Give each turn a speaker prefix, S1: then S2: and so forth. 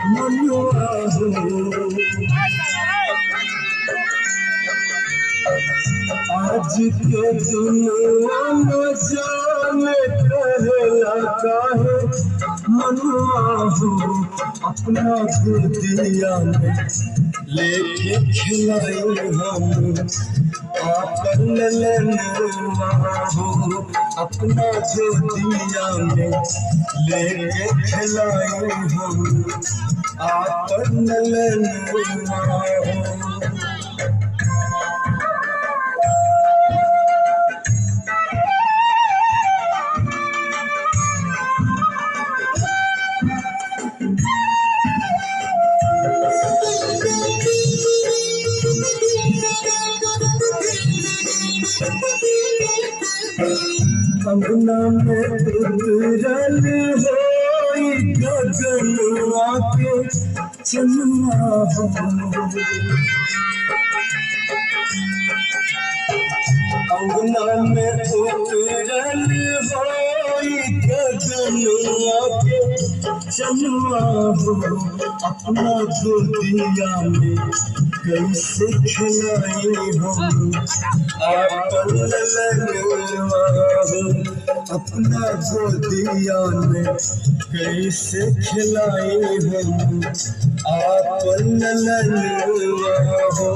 S1: मनुआ हो। आज के दुनिया में जाने कहला काहे मनुआ हो। अपना गोदिया में लेके खिलाई हम आपन ललनुआ हो। अपना गोदिया में लेके खिलाई हम आपन ललनुआ हो। अंगना में उतरल होई गगनवा के चनुआ हो। अंगना में उतरल होई गगनवा के चनुआ हो। अपना गोदिया में कैसे खिलाई हम आपन ललनुआ हो। अपना गोदिया में कैसे खिलाई हम आपन ललनुआ हो।